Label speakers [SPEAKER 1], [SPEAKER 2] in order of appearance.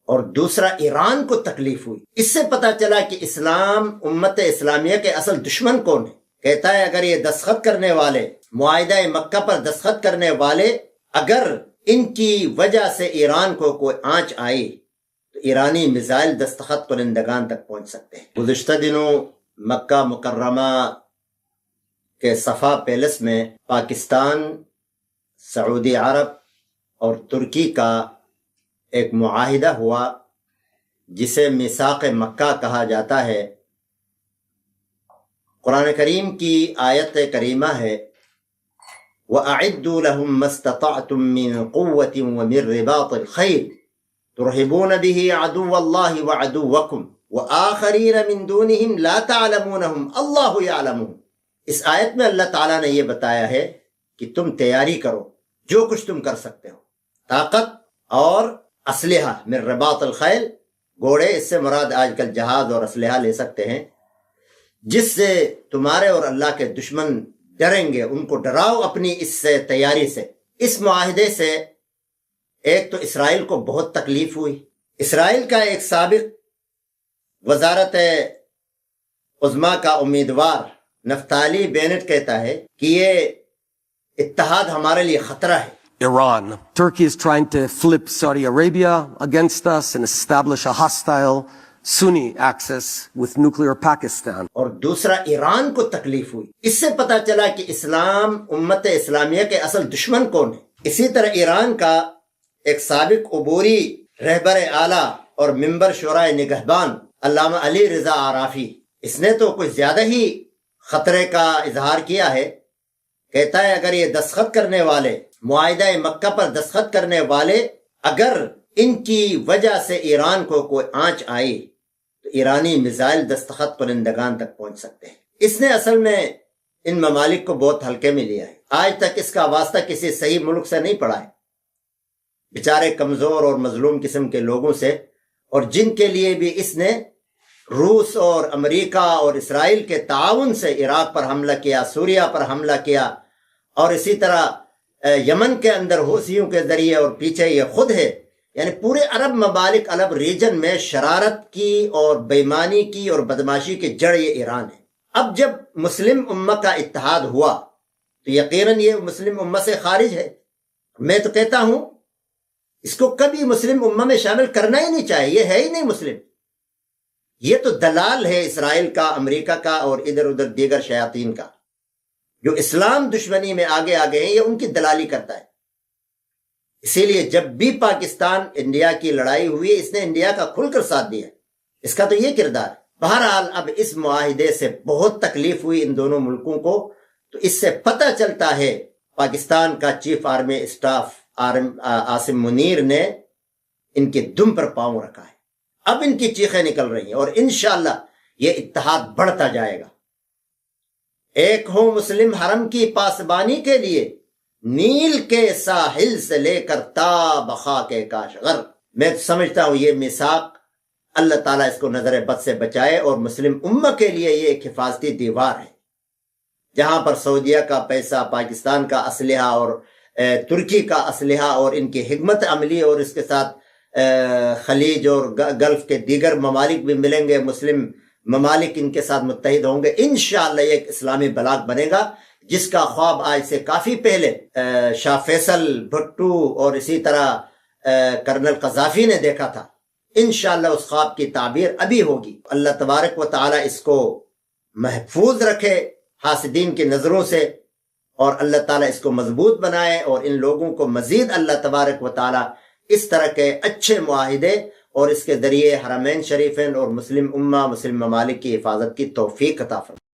[SPEAKER 1] اور دوسرا ایران کو تکلیف ہوئی۔ اس سے پتہ چلا کہ اسلام امت اسلامیہ کے اصل دشمن کون ہے۔ کہتا ہے اگر یہ دستخط کرنے والے، معاہدہ مکہ پر دستخط کرنے والے، اگر ان کی وجہ سے ایران کو کوئی آنچ آئی تو ایرانی میزائل دستخط کنندگان تک پہنچ سکتے ہیں۔ گزشتہ دنوں مکہ مکرمہ کے صفا پیلس میں پاکستان، سعودی عرب اور ترکی کا ایک معاہدہ ہوا جسے میثاق مکہ کہا جاتا ہے۔ قرآن کریم کی آیت کریمہ ہے وَأَعِدُّوا لَهُم مَّا اسْتَطَعْتُم مِّن قُوَّةٍ وَمِن رِّبَاطِ الْخَيْلِ تُرْهِبُونَ بِهِ عَدُوَّ اللَّهِ وَعَدُوَّكُمْ وَآخَرِينَ مِن دُونِهِمْ لَا تَعْلَمُونَهُمْ اللَّهُ يَعْلَمُهُمْ۔ اس آیت میں اللہ تعالیٰ نے یہ بتایا ہے کہ تم تیاری کرو، جو کچھ تم کر سکتے ہو، طاقت اور اسلحہ، من رباط الخیل، گھوڑے، اس سے مراد آج کل جہاز اور اسلحہ لے سکتے ہیں، جس سے تمہارے اور اللہ کے دشمن ڈریں گے، ان کو ڈراؤ اپنی اس سے تیاری سے۔ اس معاہدے سے ایک تو اسرائیل کو بہت تکلیف ہوئی۔ اسرائیل کا ایک سابق وزارت عظمیٰ کا امیدوار نفتالی بینٹ کہتا ہے کہ یہ اتحاد ہمارے لیے خطرہ ہے۔
[SPEAKER 2] Iran. Turkey is trying to flip Saudi Arabia against us and establish a hostile Sunni axis with nuclear Pakistan.
[SPEAKER 1] اور دوسرا ایران کو تکلیف ہوئی۔ اس سے پتہ چلا کہ اسلام امت اسلامیہ کے اصل دشمن کون ہے۔ اسی طرح ایران کا ایک سابق عبوری رہبر اعلیٰ اور ممبر شورائے نگہبان علامہ علی رضا عرافی، اس نے تو کچھ زیادہ ہی خطرے کا اظہار کیا ہے۔ کہتا ہے اگر یہ دستخط کرنے والے، معاہدہ مکہ پر دستخط کرنے والے، اگر ان کی وجہ سے ایران کو کوئی آنچ آئی تو ایرانی میزائل دستخط کنندگان تک پہنچ سکتے ہیں۔ اس نے اصل میں ان ممالک کو بہت ہلکے میں لیا ہے۔ آج تک اس کا واسطہ کسی صحیح ملک سے نہیں پڑا ہے، بیچارے کمزور اور مظلوم قسم کے لوگوں سے، اور جن کے لیے بھی اس نے روس اور امریکہ اور اسرائیل کے تعاون سے عراق پر حملہ کیا، سوریہ پر حملہ کیا، اور اسی طرح یمن کے اندر حوثیوں کے ذریعے، اور پیچھے یہ خود ہے۔ یعنی پورے عرب ممالک، عرب ریجن میں شرارت کی اور بےایمانی کی اور بدماشی کی جڑ یہ ایران ہے۔ اب جب مسلم امہ کا اتحاد ہوا تو یقیناً یہ مسلم امہ سے خارج ہے۔ میں تو کہتا ہوں اس کو کبھی مسلم امہ میں شامل کرنا ہی نہیں چاہیے، یہ ہے ہی نہیں مسلم۔ یہ تو دلال ہے اسرائیل کا، امریکہ کا اور ادھر ادھر دیگر شیاطین کا، جو اسلام دشمنی میں آگے آگے ہیں، یہ ان کی دلالی کرتا ہے۔ اسی لیے جب بھی پاکستان انڈیا کی لڑائی ہوئی، اس نے انڈیا کا کھل کر ساتھ دیا، اس کا تو یہ کردار ہے۔ بہرحال اب اس معاہدے سے بہت تکلیف ہوئی ان دونوں ملکوں کو، تو اس سے پتہ چلتا ہے پاکستان کا chief army staff Asim Munir نے ان کے دم پر پاؤں رکھا ہے۔ اب ان کی چیخیں نکل رہی ہیں اور انشاءاللہ یہ اتحاد بڑھتا جائے گا۔ ایک ہو مسلم حرم کی پاسبانی کے لیے، نیل کے ساحل سے لے کر تا بخاک کاشغر۔ میں سمجھتا ہوں یہ میثاق اللہ تعالیٰ اس کو نظر بد سے بچائے، اور مسلم امہ کے لیے یہ ایک حفاظتی دیوار ہے، جہاں پر سعودیہ کا پیسہ، پاکستان کا اسلحہ اور ترکی کا اسلحہ اور ان کی حکمت عملی، اور اس کے ساتھ خلیج اور گلف کے دیگر ممالک بھی ملیں گے، مسلم ممالک ان کے ساتھ متحد ہوں گے۔ انشاءاللہ یہ ایک اسلامی بلاک بنے گا، جس کا خواب آج سے کافی پہلے شاہ فیصل بھٹو اور اسی طرح کرنل قذافی نے دیکھا تھا۔ انشاءاللہ اس خواب کی تعبیر ابھی ہوگی۔ اللہ تبارک و تعالی اس کو محفوظ رکھے حاسدین کی نظروں سے، اور اللہ تعالیٰ اس کو مضبوط بنائے، اور ان لوگوں کو مزید اللہ تبارک و تعالی اس طرح کے اچھے معاہدے اور اس کے ذریعے حرمین شریفین اور مسلم امہ، مسلم ممالک کی حفاظت کی توفیق عطا فرمائے۔